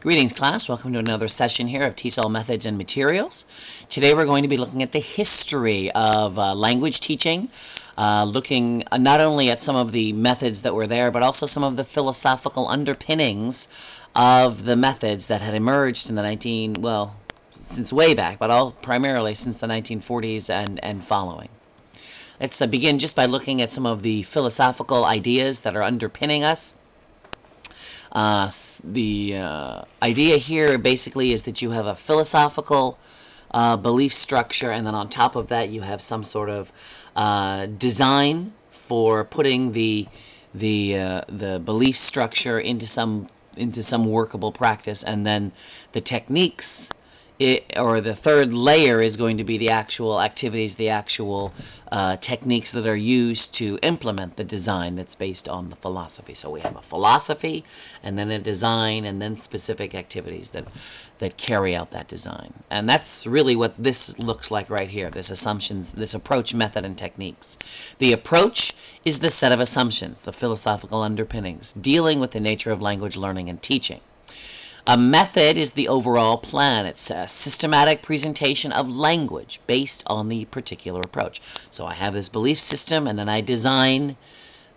Greetings, class. Welcome to another session here of TESOL Methods and Materials. Today we're going to be looking at the history of language teaching, looking not only at some of the methods that were there, but also some of the philosophical underpinnings of the methods that had emerged in the since way back, but primarily since the 1940s and following. Let's begin just by looking at some of the philosophical ideas that are underpinning us. The idea here basically is that you have a philosophical belief structure, and then on top of that you have some sort of design for putting the belief structure into some workable practice, and then the techniques, or the third layer, is going to be the actual activities, the actual techniques that are used to implement the design that's based on the philosophy. So we have a philosophy, and then a design, and then specific activities that carry out that design. And that's really what this looks like right here, this approach, method, and techniques. The approach is the set of assumptions, the philosophical underpinnings, dealing with the nature of language learning and teaching. A method is the overall plan. It's a systematic presentation of language based on the particular approach. So I have this belief system, and then I design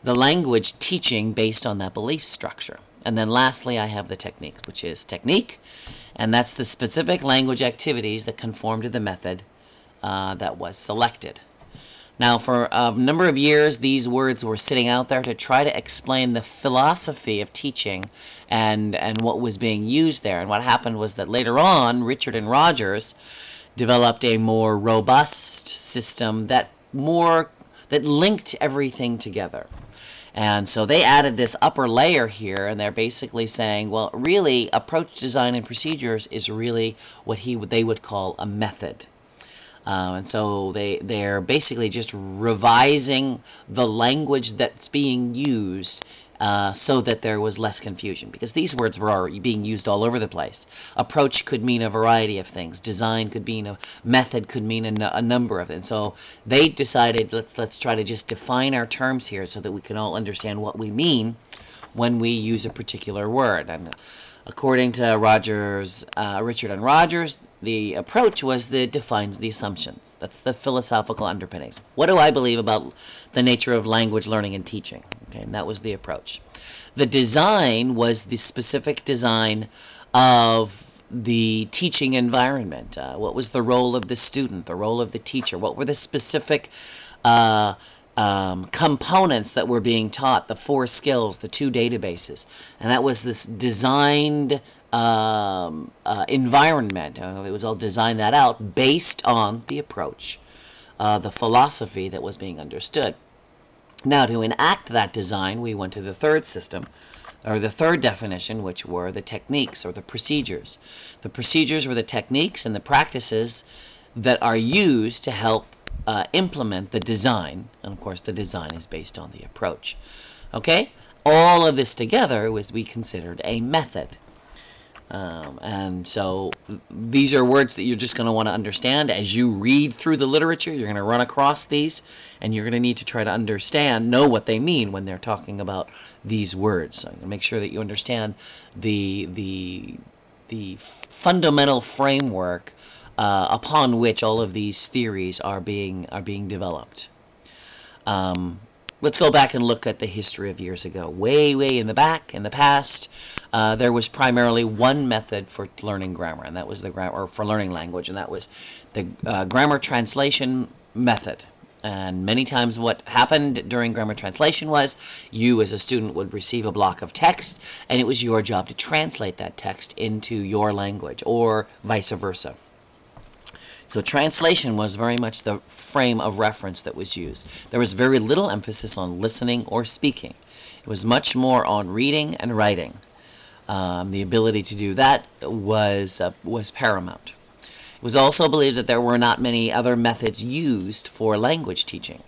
the language teaching based on that belief structure. And then lastly, I have the techniques, which is technique, and that's the specific language activities that conform to the method that was selected. Now, for a number of years, these words were sitting out there to try to explain the philosophy of teaching and what was being used there. And what happened was that later on, Richard and Rogers developed a more robust system that linked everything together. And so they added this upper layer here, and they're basically saying, well, really, approach, design, and procedures is really what they would call a method. And so they're basically just revising the language that's being used so that there was less confusion, because these words were already being used all over the place. Approach could mean a variety of things. Design could mean a method, could mean a number of things. So they decided, let's try to just define our terms here so that we can all understand what we mean when we use a particular word. And according to Richard and Rogers, the approach was that defines the assumptions. That's the philosophical underpinnings. What do I believe about the nature of language learning and teaching? Okay, and that was the approach. The design was the specific design of the teaching environment. What was the role of the student, the role of the teacher? What were the specific components that were being taught, the 4 skills, the 2 databases? And that was this designed environment. It was all designed that out based on the approach, the philosophy that was being understood. Now, to enact that design, we went to the third system, or the third definition, which were the techniques or the procedures. The procedures were the techniques and the practices that are used to help implement the design, and of course the design is based on the approach. Okay, all of this together was we considered a method, and so these are words that you're just going to want to understand as you read through the literature. You're going to run across these, and you're going to need to try to know what they mean when they're talking about these words. So make sure that you understand the fundamental framework upon which all of these theories are being developed. Let's go back and look at the history of years ago. Way in the back, in the past, there was primarily one method for learning grammar, and that was for learning language, and that was the grammar translation method. And many times what happened during grammar translation was you as a student would receive a block of text, and it was your job to translate that text into your language, or vice versa. So translation was very much the frame of reference that was used. There was very little emphasis on listening or speaking. It was much more on reading and writing. The ability to do that was paramount. It was also believed that there were not many other methods used for language teaching.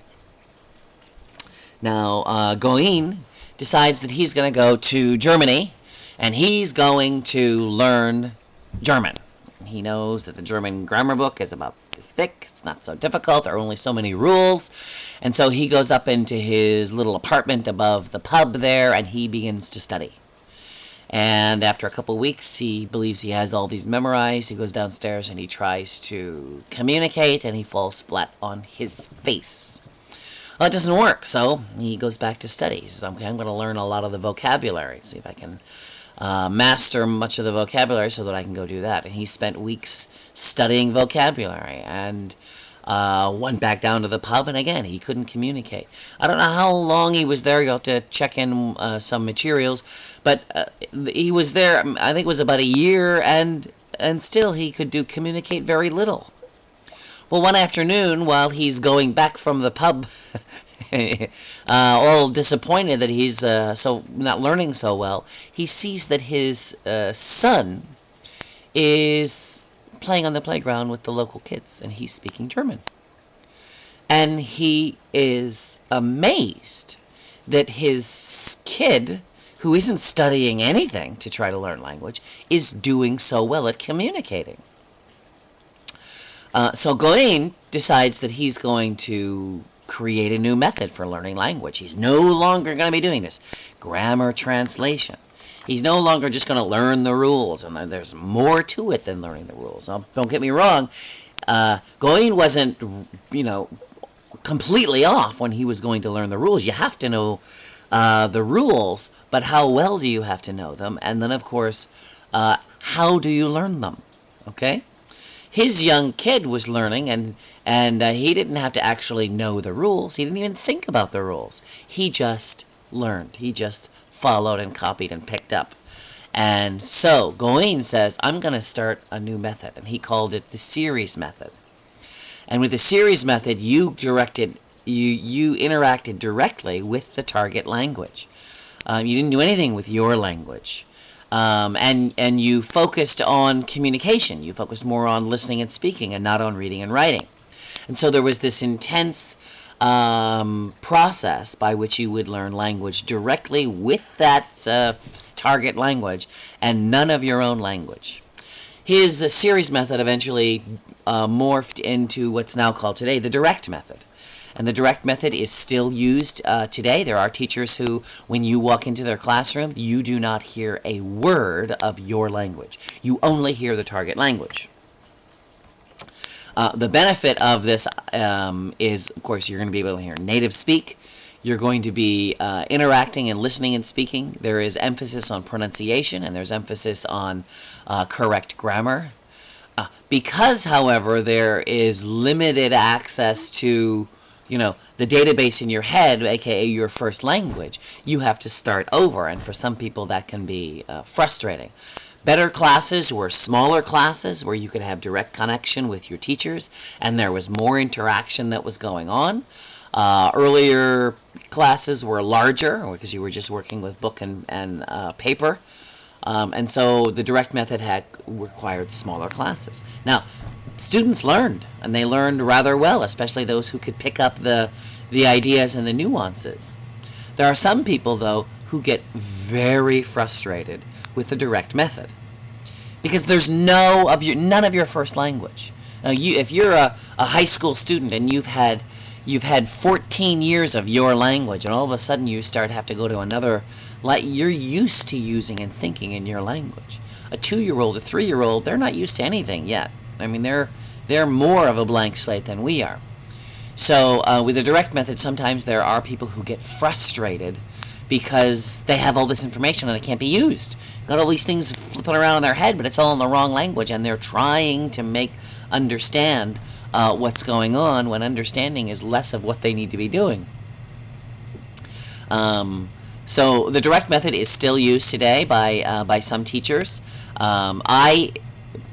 Now, Goin decides that he's going to go to Germany, and he's going to learn German. He knows that the German grammar book is about this thick. It's not so difficult. There are only so many rules. And so he goes up into his little apartment above the pub there, and he begins to study. And after a couple weeks, he believes he has all these memorized. He goes downstairs and he tries to communicate, and he falls flat on his face. Well, it doesn't work, so he goes back to study. He says, okay, I'm going to learn a lot of the vocabulary, see if I can master much of the vocabulary so that I can go do that. And he spent weeks studying vocabulary, and went back down to the pub, and again, he couldn't communicate. I don't know how long he was there. You'll have to check in some materials, but he was there, I think it was about a year, and still he could communicate very little. Well, one afternoon, while he's going back from the pub, all disappointed that he's not learning so well, he sees that his son is playing on the playground with the local kids, and he's speaking German. And he is amazed that his kid, who isn't studying anything to try to learn language, is doing so well at communicating. So Gawain decides that he's going to create a new method for learning language. He's no longer going to be doing this grammar translation. He's no longer just going to learn the rules, and there's more to it than learning the rules. Now, don't get me wrong, Gawain wasn't, completely off when he was going to learn the rules. You have to know the rules, but how well do you have to know them? And then, of course, how do you learn them? Okay? His young kid was learning, and he didn't have to actually know the rules. He didn't even think about the rules. He just learned. He just followed and copied and picked up. And so Gawain says, I'm going to start a new method, and he called it the series method. And with the series method, you interacted directly with the target language. You didn't do anything with your language. And you focused on communication. You focused more on listening and speaking and not on reading and writing. And so there was this intense process by which you would learn language directly with that target language and none of your own language. His series method eventually morphed into what's now called today the direct method. And the direct method is still used today. There are teachers who, when you walk into their classroom, you do not hear a word of your language. You only hear the target language. The benefit of this is, of course, you're going to be able to hear native speak. You're going to be interacting and listening and speaking. There is emphasis on pronunciation, and there's emphasis on correct grammar. Because, however, there is limited access to, the database in your head, aka your first language, you have to start over, and for some people that can be frustrating. Better classes were smaller classes where you could have direct connection with your teachers, and there was more interaction that was going on. Earlier classes were larger because you were just working with book and paper. And so the direct method had required smaller classes. Now, students learned, and they learned rather well, especially those who could pick up the ideas and the nuances. There are some people, though, who get very frustrated with the direct method because there's none of your first language. Now, if you're a high school student and you've had 14 years of your language, and all of a sudden you have to go to another, you're used to using and thinking in your language. A 2-year-old, a 3-year-old, they're not used to anything yet. I mean, they're more of a blank slate than we are. So with the direct method, sometimes there are people who get frustrated because they have all this information and it can't be used. Got all these things flipping around in their head, but it's all in the wrong language, and they're trying to understand what's going on when understanding is less of what they need to be doing. So the direct method is still used today by some teachers.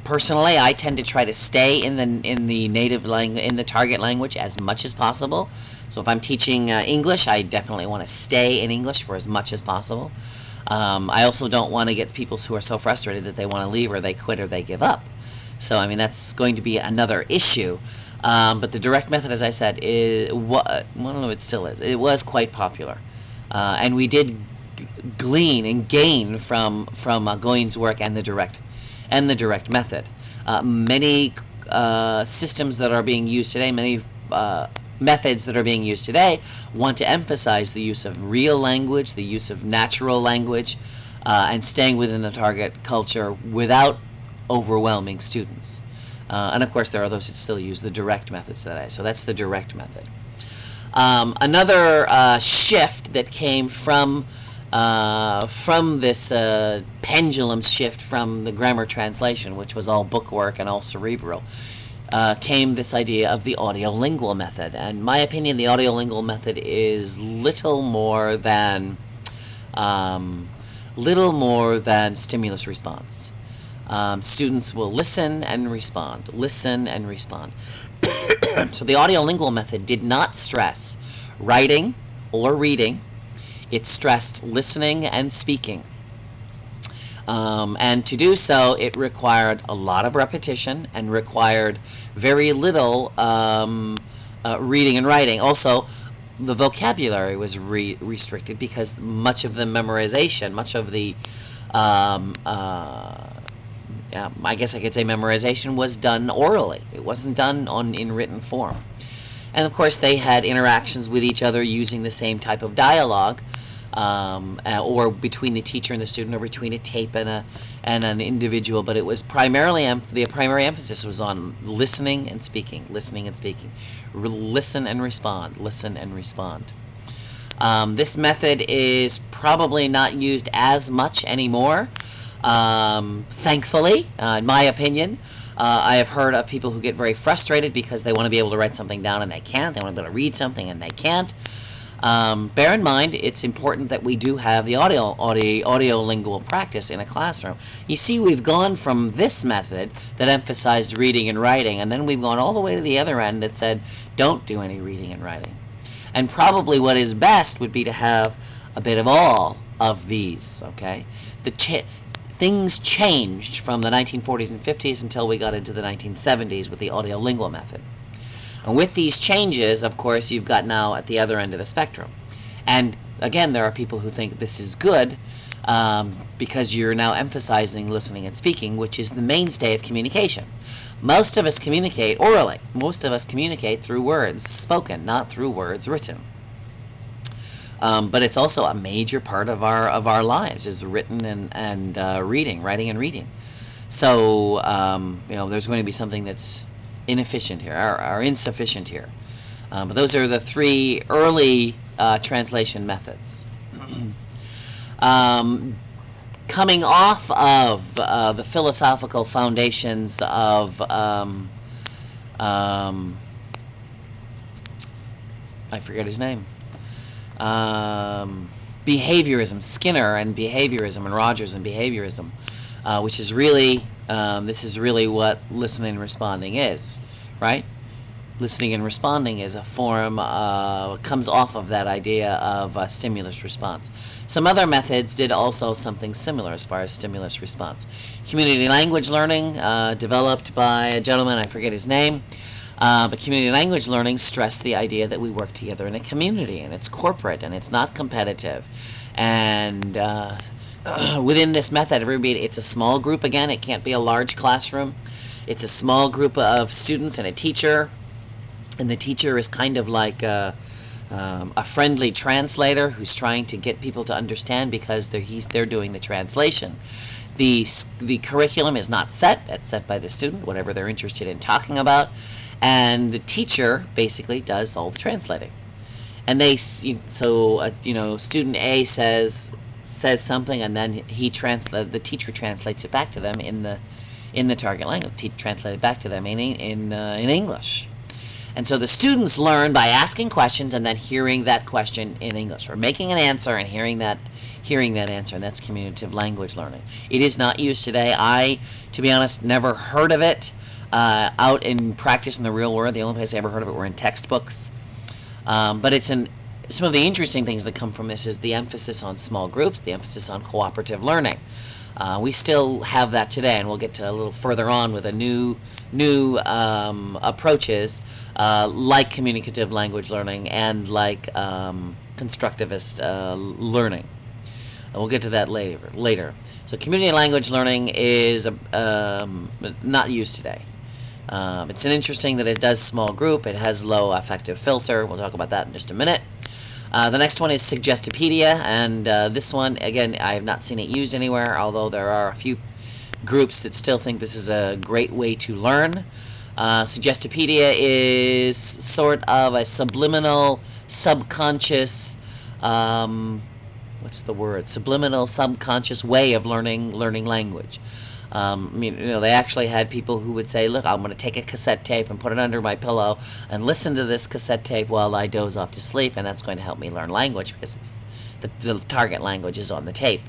Personally, I tend to try to stay in the native language, in the target language, as much as possible. So if I'm teaching English, I definitely want to stay in English for as much as possible. I also don't want to get people who are so frustrated that they want to leave, or they quit, or they give up. So I mean, that's going to be another issue. But the direct method, as I said, I don't know if it still is. It was quite popular, and we did glean and gain from Gawain's work and the direct method. Many systems that are being used today, many methods that are being used today, want to emphasize the use of real language, the use of natural language, and staying within the target culture without overwhelming students. And of course, there are those that still use the direct methods today. So that's the direct method. Another shift that came from this pendulum shift from the grammar translation, which was all bookwork and all cerebral, came this idea of the audio-lingual method. And in my opinion, the audio-lingual method is little more than stimulus response. Students will listen and respond, listen and respond. So the audio-lingual method did not stress writing or reading. It stressed listening and speaking. And to do so, it required a lot of repetition and required very little reading and writing. Also, the vocabulary was restricted because much of the memorization, much of the, I guess I could say memorization was done orally. It wasn't done in written form. And of course, they had interactions with each other using the same type of dialogue, or between the teacher and the student, or between a tape and an individual. But it was primarily the primary emphasis was on listening and speaking, listening and speaking, listen and respond, listen and respond. This method is probably not used as much anymore, thankfully, in my opinion. I have heard of people who get very frustrated because they want to be able to write something down and they can't. They want to be able to read something and they can't. Bear in mind, it's important that we do have the audio-lingual practice in a classroom. You see, we've gone from this method that emphasized reading and writing, and then we've gone all the way to the other end that said, don't do any reading and writing. And probably what is best would be to have a bit of all of these, okay? Things changed from the 1940s and 50s until we got into the 1970s with the audio-lingual method. And with these changes, of course, you've got now at the other end of the spectrum. And again, there are people who think this is good because you're now emphasizing listening and speaking, which is the mainstay of communication. Most of us communicate orally. Most of us communicate through words spoken, not through words written. But it's also a major part of our lives is written and reading, writing and reading. So there's going to be something that's inefficient here or insufficient here. But those are the three early translation methods. Coming off of the philosophical foundations of I forget his name. Behaviorism, Skinner and behaviorism, and Rogers and behaviorism, which is really, this is really what listening and responding is, right? Listening and responding is a form, comes off of that idea of stimulus response. Some other methods did also something similar as far as stimulus response. Community language learning, developed by a gentleman, I forget his name, but community language learning stressed the idea that we work together in a community, and it's corporate, and it's not competitive. And within this method, it's a small group again. It can't be a large classroom. It's a small group of students and a teacher, and the teacher is kind of like a friendly translator who's trying to get people to understand because they're doing the translation. The curriculum is not set. It's set by the student, whatever they're interested in talking about. And the teacher basically does all the translating. And student A says something, and then the teacher translates it back to them in the target language. Translate it back to them in English. And so the students learn by asking questions and then hearing that question in English, or making an answer and hearing that answer, and that's communicative language learning. It is not used today. I, to be honest, never heard of it out in practice in the real world. The only place I ever heard of it were in textbooks. But some of the interesting things that come from this is the emphasis on small groups, the emphasis on cooperative learning. We still have that today, and we'll get to a little further on with a new approaches like communicative language learning and like constructivist learning. And we'll get to that later. So community language learning is not used today. It's interesting that it does small group. It has low affective filter. We'll talk about that in just a minute. The next one is Suggestopedia, and this one, again, I have not seen it used anywhere, although there are a few groups that still think this is a great way to learn. Suggestopedia is sort of a subliminal, subconscious, what's the word? Subliminal, subconscious way of learning language. I mean, they actually had people who would say, look, I'm going to take a cassette tape and put it under my pillow and listen to this cassette tape while I doze off to sleep, and that's going to help me learn language because the target language is on the tape.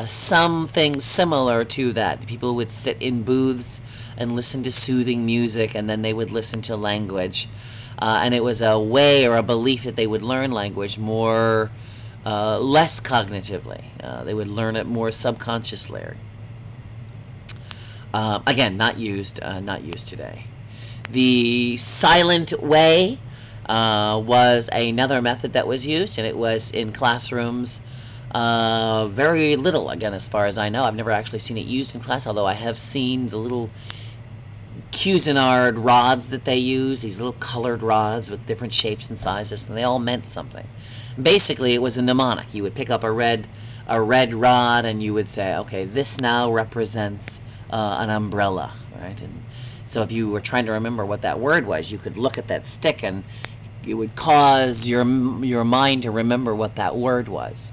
Something similar to that. People would sit in booths and listen to soothing music, and then they would listen to language. And it was a way or a belief that they would learn language more, less cognitively. They would learn it more subconsciously. Again, not used today. The silent way was another method that was used, and it was in classrooms. Very little, again, as far as I know. I've never actually seen it used in class, although I have seen the little Cuisinart rods that they use, these little colored rods with different shapes and sizes, and they all meant something. Basically, it was a mnemonic. You would pick up a red rod, and you would say, okay, this now represents an umbrella, right? And so if you were trying to remember what that word was, you could look at that stick, and it would cause your mind to remember what that word was.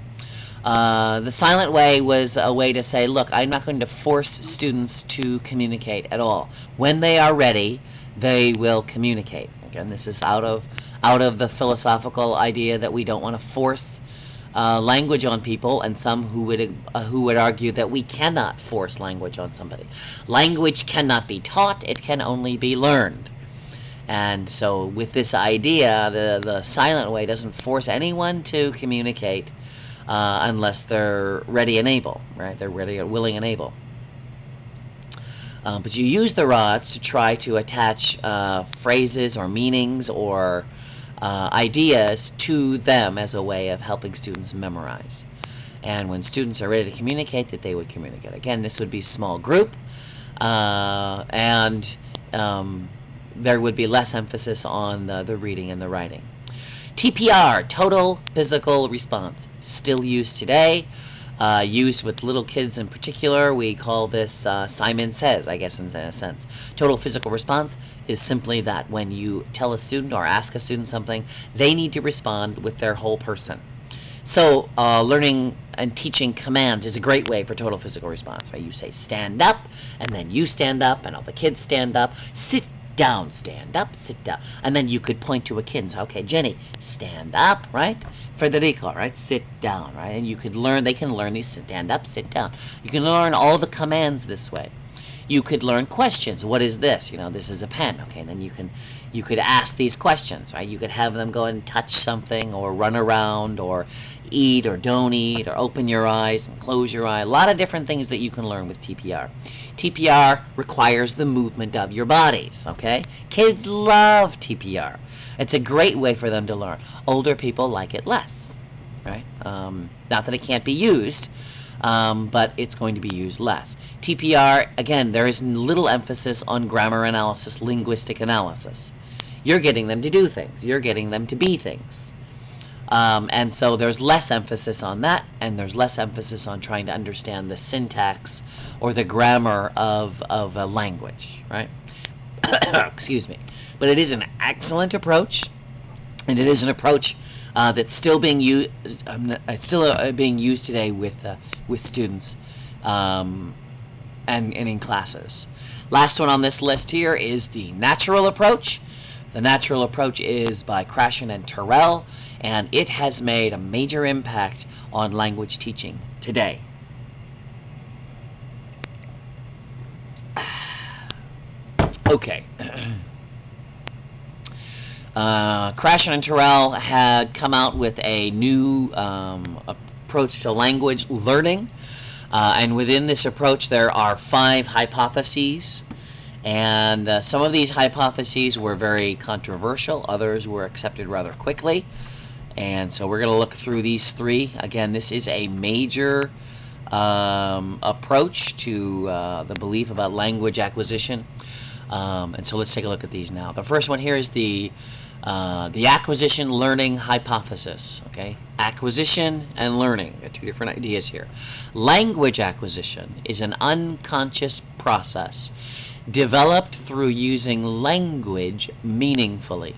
The silent way was a way to say, look, I'm not going to force students to communicate at all. When they are ready, they will communicate. Again, this is out of the philosophical idea that we don't want to force language on people, and some who would argue that we cannot force language on somebody. Language cannot be taught; it can only be learned. And so, with this idea, the silent way doesn't force anyone to communicate unless they're ready and able, right? They're ready, willing, and able. But you use the rods to try to attach phrases or meanings or ideas to them as a way of helping students memorize. And when students are ready to communicate, that they would communicate. Again, this would be small group, and there would be less emphasis on the reading and the writing. TPR, total physical response, still used today. Used with little kids in particular. We call this Simon Says, I guess, in a sense. Total physical response is simply that. When you tell a student or ask a student something, they need to respond with their whole person. So learning and teaching commands is a great way for total physical response. Right? You say stand up, and then you stand up, and all the kids stand up. Sit down, stand up, sit down. And then you could point to a kid and say, okay, Jenny, stand up, right? Federico, right? Sit down, right? And you could learn, they can learn these stand up, sit down. You can learn all the commands this way. You could learn questions. What is this? This is a pen. Okay, and then you could ask these questions, right? You could have them go and touch something, or run around, or eat, or don't eat, or open your eyes and close your eye. A lot of different things that you can learn with TPR. TPR requires the movement of your bodies, okay? Kids love TPR. It's a great way for them to learn. Older people like it less, right? Not that it can't be used, but it's going to be used less. TPR, again, there is little emphasis on grammar analysis, linguistic analysis. You're getting them to do things. You're getting them to be things. And so there's less emphasis on that, and there's less emphasis on trying to understand the syntax or the grammar of a language, right? Excuse me. But it is an excellent approach, and it is an approach that's still being used. It's still being used today with students and in classes. Last one on this list here is the natural approach. The natural approach is by Krashen and Terrell, and it has made a major impact on language teaching today. Okay. Krashen and Terrell had come out with a new approach to language learning, and within this approach there are 5 hypotheses, and some of these hypotheses were very controversial, others were accepted rather quickly, and so we're going to look through these 3. Again, this is a major approach to the belief about language acquisition. And so let's take a look at these now. The first one here is the The acquisition learning hypothesis. Okay, acquisition and learning. Got two different ideas here. Language acquisition is an unconscious process developed through using language meaningfully.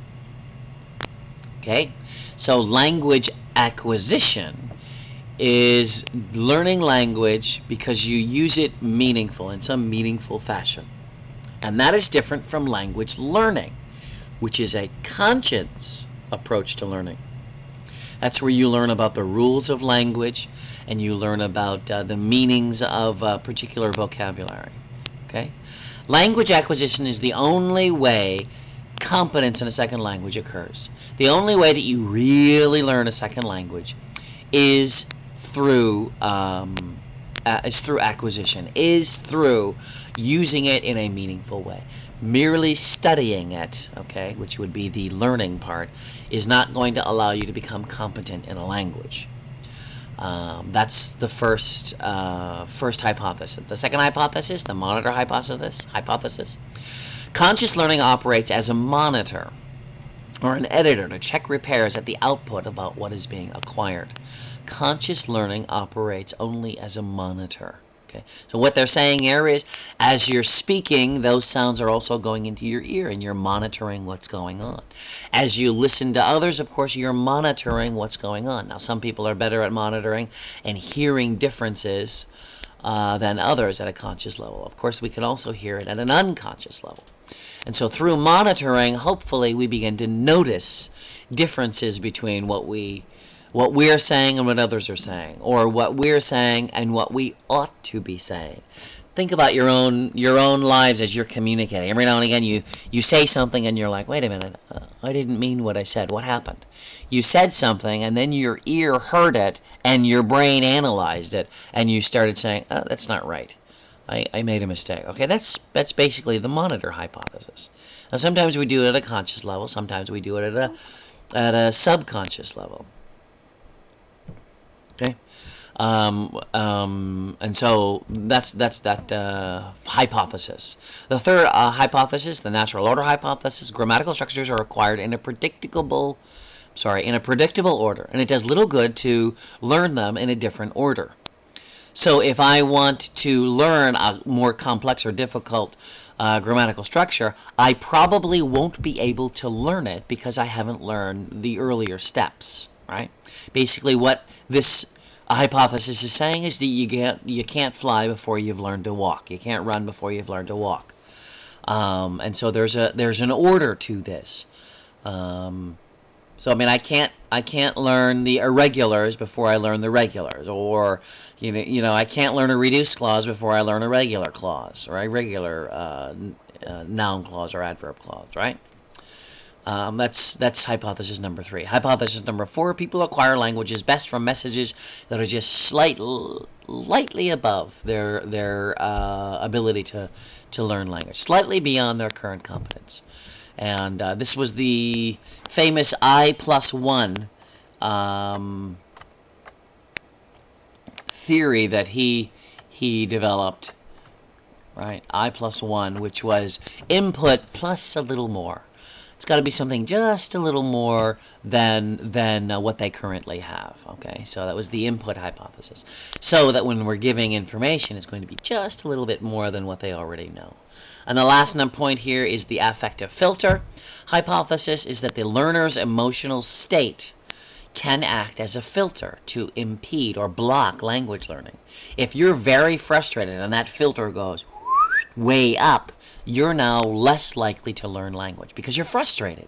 Okay, so language acquisition is learning language because you use it in some meaningful fashion. And that is different from language learning, which is a conscious approach to learning. That's where you learn about the rules of language and you learn about the meanings of particular vocabulary. Okay? Language acquisition is the only way competence in a second language occurs. The only way that you really learn a second language is through acquisition, is through using it in a meaningful way. Merely studying it, okay, which would be the learning part, is not going to allow you to become competent in a language. That's the first hypothesis. The second hypothesis, the monitor hypothesis. Conscious learning operates as a monitor or an editor to check repairs at the output about what is being acquired. Conscious learning operates only as a monitor. Okay. So what they're saying here is, as you're speaking, those sounds are also going into your ear, and you're monitoring what's going on. As you listen to others, of course, you're monitoring what's going on. Now, some people are better at monitoring and hearing differences than others at a conscious level. Of course, we can also hear it at an unconscious level. And so through monitoring, hopefully, we begin to notice differences between what we're saying and what others are saying, or what we're saying and what we ought to be saying. Think about your own lives as you're communicating. Every now and again you say something and you're like, wait a minute, I didn't mean what I said. What happened? You said something and then your ear heard it and your brain analyzed it and you started saying, oh, that's not right. I made a mistake. Okay, that's basically the monitor hypothesis. Now sometimes we do it at a conscious level, sometimes we do it at a subconscious level. Okay, and so that's that hypothesis. The third hypothesis, the natural order hypothesis, grammatical structures are acquired in a predictable order, and it does little good to learn them in a different order. So if I want to learn a more complex or difficult grammatical structure, I probably won't be able to learn it because I haven't learned the earlier steps. Right? Basically, what this hypothesis is saying is that you can't fly before you've learned to walk. You can't run before you've learned to walk. And so there's an order to this. So I mean, I can't learn the irregulars before I learn the regulars, or I can't learn a reduced clause before I learn a regular clause, or a regular noun clause or adverb clause, right? That's hypothesis number 3. Hypothesis number 4, people acquire languages best from messages that are just slightly above their ability to learn language, slightly beyond their current competence. And this was the famous I+1 theory that he developed, right? I+1, which was input plus a little more. It's got to be something just a little more than what they currently have. Okay, so that was the input hypothesis. So that when we're giving information, it's going to be just a little bit more than what they already know. And the last point here is the affective filter hypothesis, is that the learner's emotional state can act as a filter to impede or block language learning. If you're very frustrated and that filter goes way up, you're now less likely to learn language because you're frustrated.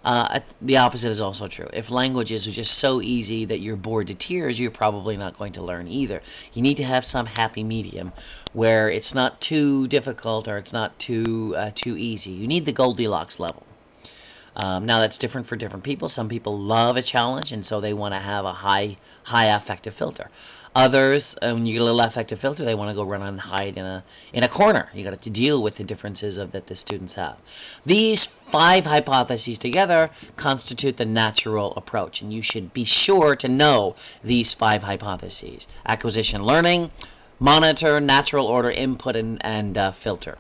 The opposite is also true. If languages are just so easy that you're bored to tears, you're probably not going to learn either. You need to have some happy medium where it's not too difficult or it's not too easy. You need the Goldilocks level. Now that's different for different people. Some people love a challenge and so they want to have a high affective filter. Others, when you get a little affective filter, they want to go run and hide in a corner. You got to deal with the differences that the students have. These 5 hypotheses together constitute the natural approach, and you should be sure to know these 5 hypotheses: acquisition, learning, monitor, natural order, input, and filter.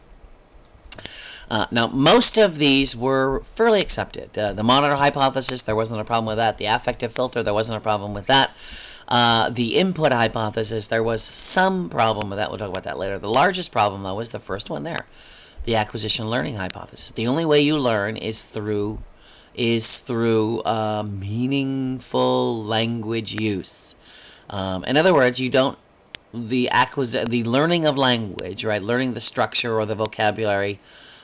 Now, most of these were fairly accepted. The monitor hypothesis, there wasn't a problem with that. The affective filter, there wasn't a problem with that. The input hypothesis, there was some problem with that. We'll talk about that later. The largest problem, though, was the first one there, the acquisition learning hypothesis. The only way you learn is through meaningful language use. In other words, you don't the learning of language, right? Learning the structure or the vocabulary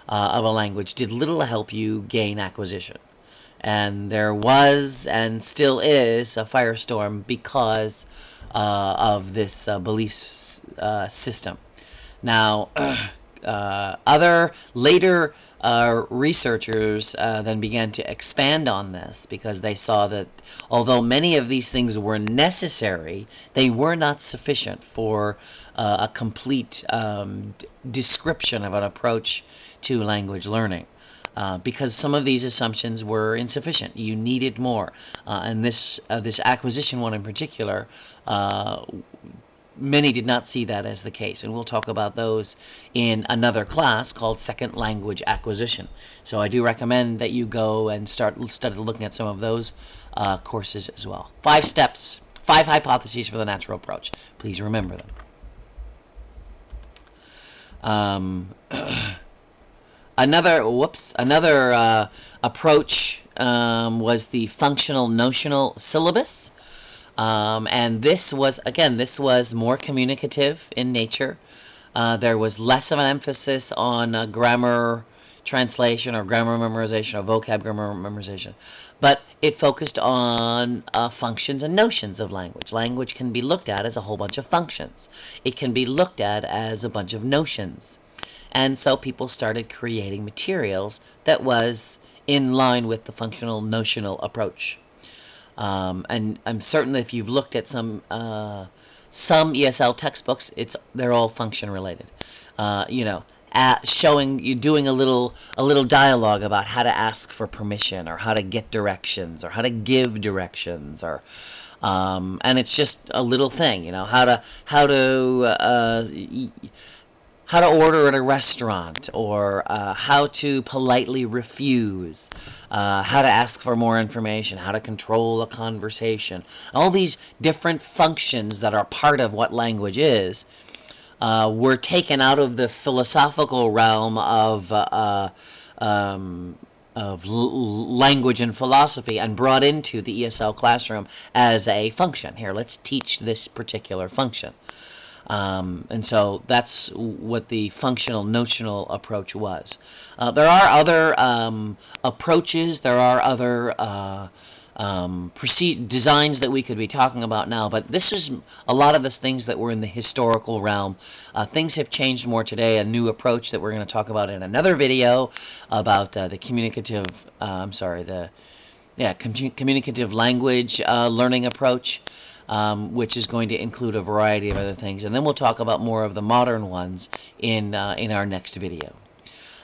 of a language did little to help you gain acquisition. And there was and still is a firestorm because of this belief system. Now, other later researchers then began to expand on this because they saw that although many of these things were necessary, they were not sufficient for a complete description of an approach to language learning. Because some of these assumptions were insufficient. You needed more. And this acquisition one in particular, many did not see that as the case. And we'll talk about those in another class called Second Language Acquisition. So I do recommend that you go and start looking at some of those courses as well. 5 steps, 5 hypotheses for the natural approach. Please remember them. Another approach was the functional notional syllabus, and this was more communicative in nature. There was less of an emphasis on grammar translation or grammar memorization or vocab grammar memorization, but it focused on functions and notions of language. Language can be looked at as a whole bunch of functions. It can be looked at as a bunch of notions. And so people started creating materials that was in line with the functional notional approach. And I'm certain that if you've looked at some ESL textbooks, they're all function related. Showing you doing a little dialogue about how to ask for permission or how to get directions or how to give directions or and it's just a little thing, how to order at a restaurant, or how to politely refuse, how to ask for more information, how to control a conversation. All these different functions that are part of what language is were taken out of the philosophical realm of language and philosophy and brought into the ESL classroom as a function. Here, let's teach this particular function. And so that's what the functional notional approach was. There are other approaches, there are other designs that we could be talking about now, but this is a lot of the things that were in the historical realm. Things have changed more today. A new approach that we're going to talk about in another video about the communicative language learning approach. Which is going to include a variety of other things. And then we'll talk about more of the modern ones in our next video.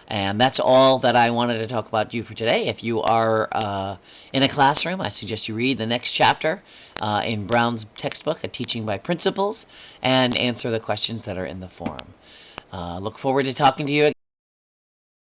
And that's all that I wanted to talk about you for today. If you are in a classroom, I suggest you read the next chapter in Brown's textbook, A Teaching by Principles, and answer the questions that are in the forum. Look forward to talking to you again.